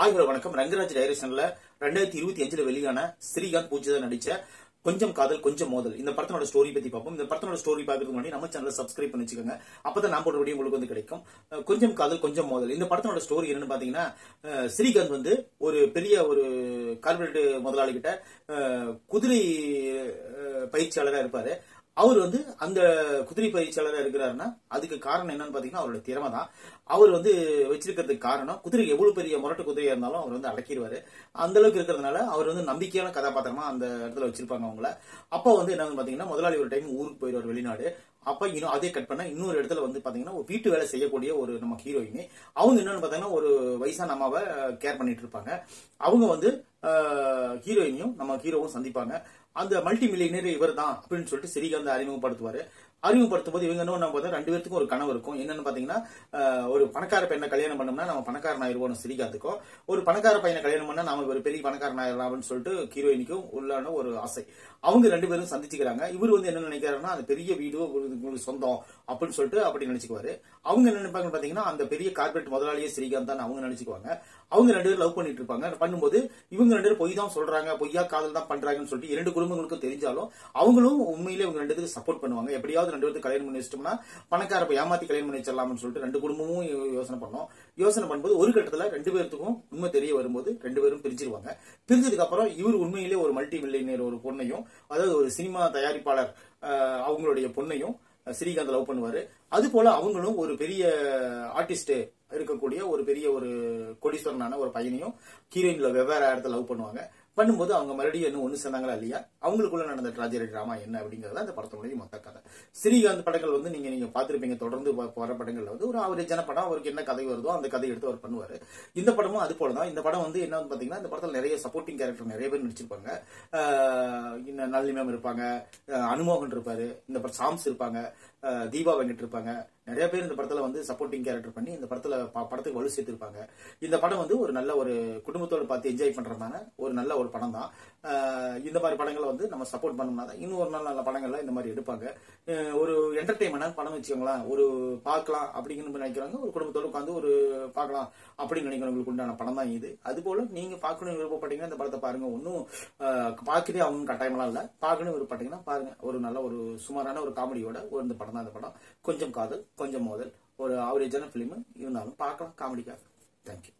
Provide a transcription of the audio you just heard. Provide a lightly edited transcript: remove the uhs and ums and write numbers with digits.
ஆய்வு வணக்கம். ரங்கராஜ் டைரக்ஷன்ல 2025 வெளியான ஸ்ரீகாந்த் பூஜிதா நடிச்ச கொஞ்சம் காதல் கொஞ்சம் மோதல் இந்த படத்தோட ஸ்டோரி பத்தி பார்ப்போம். இந்த படத்தோட ஸ்டோரி பார்க்கறதுக்கு முன்னாடி நம்ம சேனலை சப்ஸ்கிரைப் பண்ணி வச்சுக்கோங்க. அப்பதான் நான் போடுற வீடியோ உங்களுக்கு கிடைக்கும். கொஞ்சம் காதல் கொஞ்சம் மோதல் இந்த படத்தோட ஸ்டோரி என்னன்னு பாத்தீங்கன்னா, ஸ்ரீகாந்த் ஒரு பெரிய ஒரு கார்பரேட் முதலாளி கிட்ட குதிரை பயிற்சியாளரா இருப்பாரு. அவர் அந்த குதிரை பயிற்சியாளராக இருக்கிறாருன்னா அதுக்கு காரணம் என்னன்னு பாத்தீங்கன்னா அவரோட திறமை தான். அவர் வச்சிருக்கிறதுக்கு காரணம் குதிரை எவ்வளவு பெரிய முரட்டு குதிரையா இருந்தாலும் அவர் அடக்கிடுவாரு. அந்த அளவுக்கு இருக்கிறதுனால அவர் நம்பிக்கையான கதாபாத்திரமா அந்த இடத்துல வச்சிருப்பாங்க அவங்கள. அப்போ என்னன்னு பாத்தீங்கன்னா முதலாளி ஒரு டைம் ஊருக்கு போயிடுவார் வெளிநாடு. அப்ப இன்னும் அதே கட் பண்ண இன்னொரு இடத்துல பாத்தீங்கன்னா ஒரு வீட்டு வேலை செய்யக்கூடிய ஒரு நம்ம ஹீரோயின் அவங்க என்னன்னு பாத்தீங்கன்னா ஒரு வயசான அம்மாவை கேர் பண்ணிட்டு இருப்பாங்க. அவங்க ஹீரோயினையும் நம்ம ஹீரோவும் சந்திப்பாங்க. அந்த மல்டி மில்லியனர் இவர் தான் அப்படின்னு சொல்லிட்டு ஸ்ரீகாந்த் அறிமுகப்படுத்துவாரு. அறிமுகப்படுத்தும் போது இவங்க என்ன ரெண்டு பேருக்கும் ஒரு கனவு இருக்கும். என்னன்னு பாத்தீங்கன்னா, ஒரு பணக்கார பெண்ணை கல்யாணம் பண்ணோம்னா நம்ம பணக்காரன் ஆயிருவோம் ஸ்ரீகாந்துக்கும், ஒரு பணக்கார பையனை கல்யாணம் பண்ணா நாம ஒரு பெரிய பணக்காரன் ஆயிரலாம் அப்படின்னு சொல்லிட்டு ஹீரோயினுக்கும் உள்ளான ஒரு ஆசை. அவங்க ரெண்டு பேரும் சந்திச்சுக்கிறாங்க. இவர் என்ன நினைக்கிறாருன்னா அந்த பெரிய வீடு உங்களுக்கு சொந்தம் அப்படின்னு சொல்லிட்டு அப்படி நினைச்சுக்குவாரு. அவங்க என்ன நினைப்பாங்க பாத்தீங்கன்னா அந்த பெரிய கார்பரேட் முதலாளியே ஸ்ரீகாந்த் தான் அவங்க நினைச்சுக்குவாங்க. அவங்க ரெண்டு பேரும் லவ் பண்ணிட்டு இருப்பாங்க. பண்ணும்போது இவங்க ரெண்டு பேரும் பொய் தான் சொல்றாங்க, பொய்யா காதல் தான் பண்றாங்கன்னு சொல்லிட்டு இரண்டு குடும்பங்களுக்கும் தெரிஞ்சாலும் அவங்களும் உண்மையிலே இவங்க ரெண்டு பேருக்கு சப்போர்ட் பண்ணுவாங்க. எப்படியாவது ரெண்டு பேருக்கு கல்யாணம் பண்ணி வச்சிட்டோம்னா பணக்கார ஏமாத்தி கல்யாணம் பண்ணி வச்சிடலாம்னு சொல்லிட்டு ரெண்டு குடும்பமும் யோசனை பண்ணோம். யோசனை பண்ணும்போது ஒரு கட்டத்துல ரெண்டு பேருக்கும் உண்மை தெரிய வரும்போது ரெண்டு பேரும் பிரிஞ்சிருவாங்க. பிரிஞ்சதுக்கு அப்புறம் இவர் உண்மையிலே ஒரு மல்டி மில்லியனர் ஒரு பொண்ணையும், அதாவது ஒரு சினிமா தயாரிப்பாளர் அவங்களுடைய பொண்ணையும் ஸ்ரீகாந்த் லவ் பண்ணுவாரு. அது போல அவங்களும் ஒரு பெரிய ஆர்டிஸ்ட் இருக்கக்கூடிய ஒரு பெரிய ஒரு கோடீஸ்வரனான ஒரு பையனையும் ஹீரோயின்ல வெவ்வேறு இடத்துல லவ் பண்ணுவாங்க. பண்ணும்போது அவங்க மறுபடியும் இன்னும் ஒண்ணு சேர்ந்தாங்களா இல்லையா, அவங்களுக்குள்ள நடந்த ட்ராஜடி டிராமா என்ன அப்படிங்கறத அந்த படத்தோட மொத்த கதை. ஸ்ரீகாந்த் படங்கள் நீங்க பாத்திருப்பீங்க. தொடர்ந்து வர படங்கள்ல ஒரு அவரேஜான படம், அவருக்கு என்ன கதை வருதோ அந்த கதை எடுத்து அவர் பண்ணுவாரு. இந்த படமும் அது போலதான். இந்த படம் என்ன பாத்தீங்கன்னா, இந்த படத்துல நிறைய சப்போர்ட்டிங் கேரக்டர் நிறைய பேர் நடிச்சிருப்பாங்க. நளினி மேம் இருப்பாங்க, அனுமோகன் இருப்பாரு, இந்த படம் சாம்ஸ் இருப்பாங்க, தீபா வெங்கட் இருப்பாங்க. நிறைய பேர் இந்த படத்துல சப்போர்ட்டிங் கேரக்டர் பண்ணி இந்த படத்துல படத்துக்கு வலு சேர்த்திருப்பாங்க. இந்த படம் ஒரு நல்ல ஒரு குடும்பத்தோட பார்த்து என்ஜாய் பண்றதான ஒரு நல்ல ஒரு படம் தான். இந்த மாதிரி படங்களை நம்ம சப்போர்ட் பண்ணோம்னா தான் இன்னும் ஒரு நாள் நல்ல படங்கள்ல இந்த மாதிரி எடுப்பாங்க. ஒரு என்டர்டைன்மெண்ட் படம் வச்சுக்கோங்களேன், ஒரு பார்க்கலாம் அப்படிங்கன்னு நினைக்கிறாங்க, ஒரு குடும்பத்தோட உட்காந்து ஒரு பார்க்கலாம் அப்படின்னு நினைக்கிறவங்களுக்கு உண்டான படம் தான் இது. அது போல நீங்க பார்க்கணும் விருப்பப்பட்டீங்கன்னா இந்த படத்தை பாருங்க. ஒன்னும் பார்க்கவே அவங்க கட்டாயமெல்லாம் இல்ல, பார்க்கணும் விருப்பப்பட்டீங்கன்னா பாருங்க. ஒரு நல்ல ஒரு சுமாரான ஒரு காமெடியோட ஒரு இந்த படம் தான் இந்த படம். கொஞ்சம் காதல் கொஞ்சம் மோதல், ஒரு ஆவரேஜான பிலிம் இருந்தாலும் பார்க்கலாம் காமெடிக்காக. தேங்க்யூ.